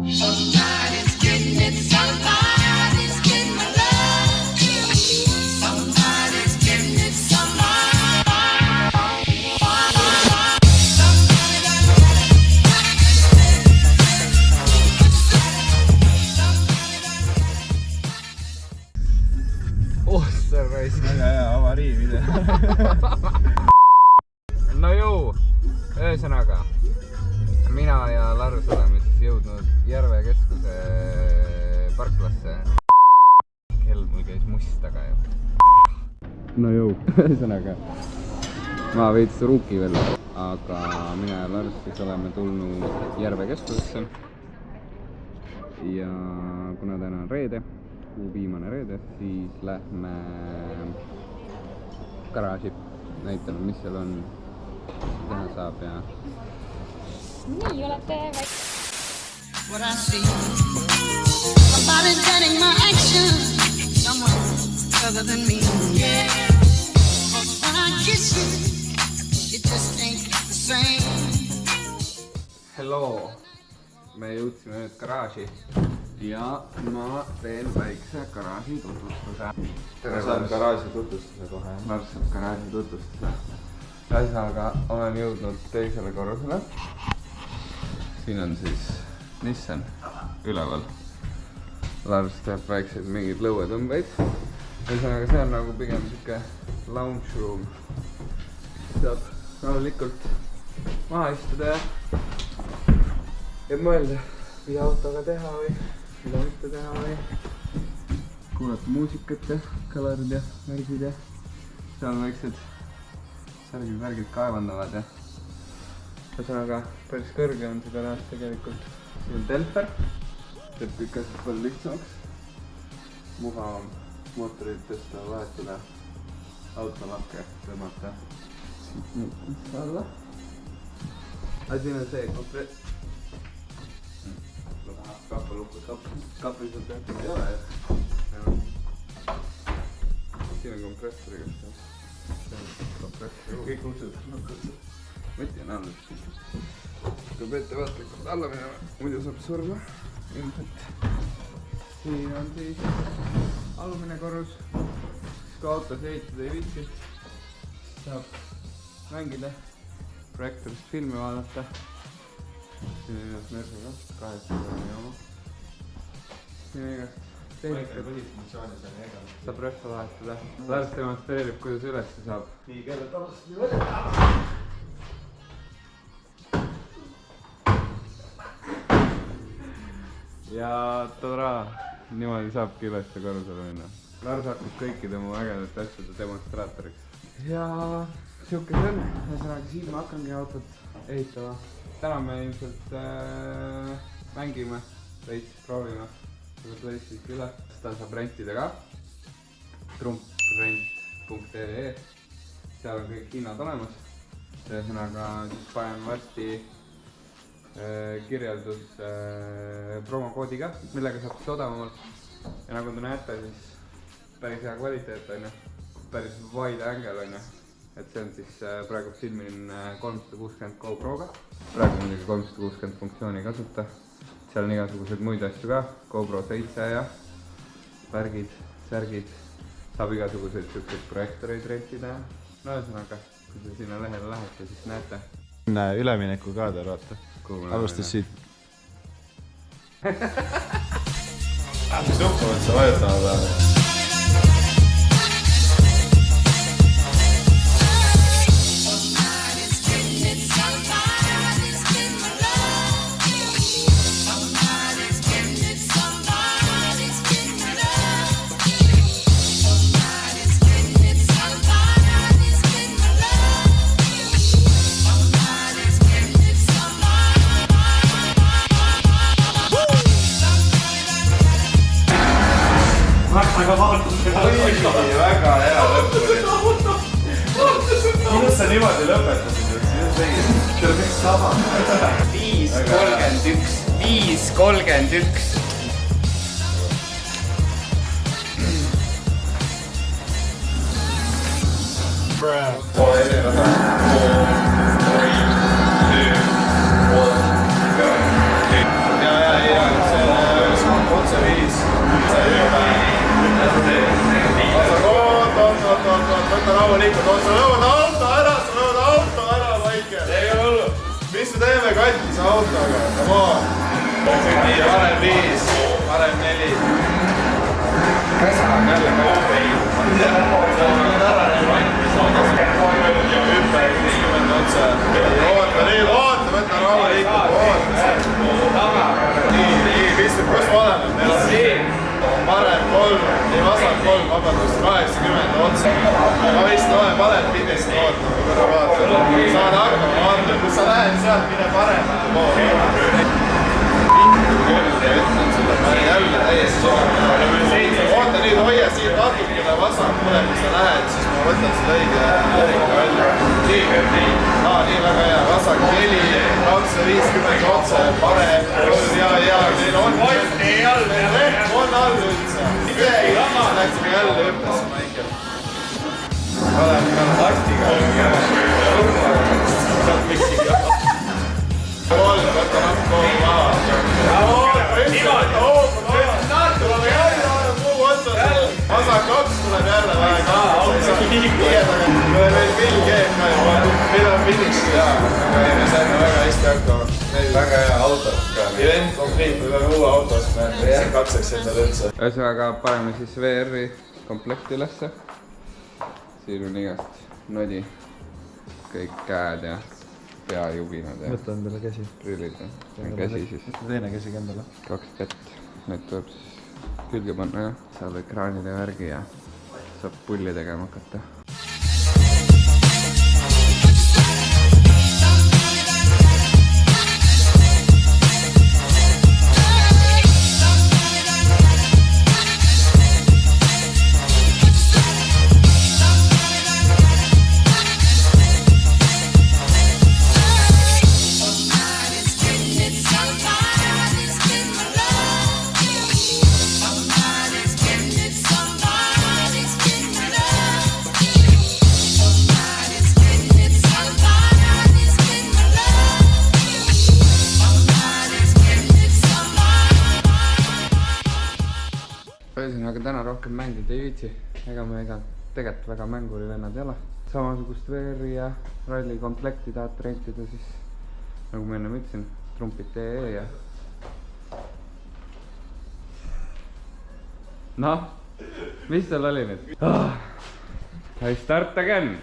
Somebody's getting it, somebody's getting my love. Somebody's getting it, Oster raisk. Väga hea avarii video. No jõu, ühesõnaga mina ja Lars oleme siis jõudnud Järve keskuse parklasse. Kell mul käis must taga ju. No jõu, ühesõnaga ma veits ruuki veel, aga mina ja Lars siis oleme tulnud Järve keskusesse. Ja kuna täna on reede, kuu viimane reede, siis lähme garaaži näitame, mis seal on, teha saab ja nii olete väike. what I see. Somebody's getting my action. Someone other than me. Yeah. But when I kiss you, it just ain't the same. Hello! Me jõudsime nüüd garaaži ja ma teen väikse garaaži tutvustuse. Ma saan garaaži tutvustuse kohe. Lars saab garaaži tutvustuse. Ühesõnaga olen jõudnud teisele korrusele. Siin on siis Nissan üleval. Lars teeb väikseid mingeid lõuetõmbeid. Ühesõnaga see on nagu pigem siuke lounge room. Saab rahulikult maha istuda ja mõelda, mida autoga teha või mida mitte teha või kuulata muusikat ja kõlarid ja värgid ja seal väiksed särgid kaevandavad ja ühesõnaga päris kõrge on see garaaž tegelikult. Siin on Delfer, teeb kõik asjad palju lihtsamaks, mugavam mootorid tõsta, vahetada, autolakke tõmmata siit nüüd alla. Aga siin on see kapis on tehtud ei ole ja siin on kompressoriga kõik uksed võti on all tuleb ettevaatlikult alla minema, muidu saab surma ilmselt. Siin on siis alumine korrus, kui autos ehitada ei viitsi, saab mängida, projektorist filmi vaadata. Siin on igast Mersu ka, 8 jooma. Siin on igast tehnikat. Saab röhva vahetada. Lars demonstreerib, kuidas ülesse saab. Nii, kelle talast nii välja. Ja tadaa, niimoodi saabki ülesse korrusele minna. Lars hakkas kõikide mu ägedate asjade demonstraatoriks. Ja siuke see on. Ühesõnaga siin ma hakkangi autot ehitama. Täna me ilmselt mängime, veits proovime seda PlayStation üle. Seda saab rentida ka. trumprent.ee. Seal on kõik hinnad olemas. Ühesõnaga siis panen varsti kirjeldus promokoodi ka, millega saab siis odavamalt. Ja nagu te näete, siis päris hea kvaliteet on ju. Päris wide angle on ju. Et see on siis praegu filmin 360 GoProga. Praegu muidugi 360 funktsiooni kasuta. Seal on igasugused muid asju ka. GoPro 7 ja värgid, särgid. Saab igasuguseid siukseid projektoreid rentida. No ühesõnaga, kui te sinna lehele lähete, siis näete. Ülemineku kaader, vaata. Alustas siit. Mis nuppu on sa vajutama peale? Väga hea lõpp. Kuidas sa niimoodi lõpetasid? See on üks sama. 5.31. 5.31. Bruh. 4, 3, 2, 1, go. Ja. 24. Käsa on jälle kohvein. Hüppe 50 otsa. Oota, võta rahulikult, oota. Nii, Kristjan, kus ma olen? Meil on siin. Parem 3, nii vasak 3, vabandust, 80 otsa. Ma vist olen parem pidest, oota, ma korra vaatan. Saan hakkama, vaata, kus sa lähed sealt, mine paremale poole. Ütlen sulle, ma olen jälle täiesti soovin. Oota nüüd, hoia siin natukene vasakule, kui sa lähed, siis ma võtan selle õige välja. Nii, nii väga hea, vasak 4, 250 otsa, parem, ja, neil on all üldse. Midagi lama läksime jälle hüppesse mängima. Oleme lastiga. Kolm, võta nakku maha. Vasak 2 tuleb jälle vähe meil veel pill keeb ka juba. Meil on finish ja me saime väga hästi hakkama. Meil väga hea auto ka. Event complete, me peame uue auto ostma, et katseks endale üldse. Ühesõnaga paneme siis VR-i komplekti ülesse. Siin on igast nodi. Kõik käed ja peajubinad ja võta endale käsi. prillid ja käsi siis. Teine käsi ka endale. 2 kätt. Need tuleb siis külge panna ja saab ekraanide värgi ja saab pulli tegema hakata. Ühesõnaga täna rohkem mängida ei viitsi, ega me tegelikult väga mängurivennad ei ole. Samasugust VR-i ja ralli komplekti tahate rentida, siis nagu ma enne ütlesin, trumpid.ee ja noh, mis seal oli nüüd? I start again!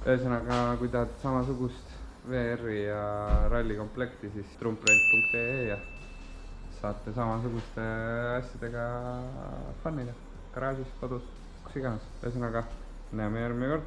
Ühesõnaga, kui tahate samasugust VR-i ja ralli komplekti, siis trumprent.ee ja saate samasuguste asjadega fun'ida garaažis, kodus, kus iganes. Ühesõnaga, näeme järgmine kord.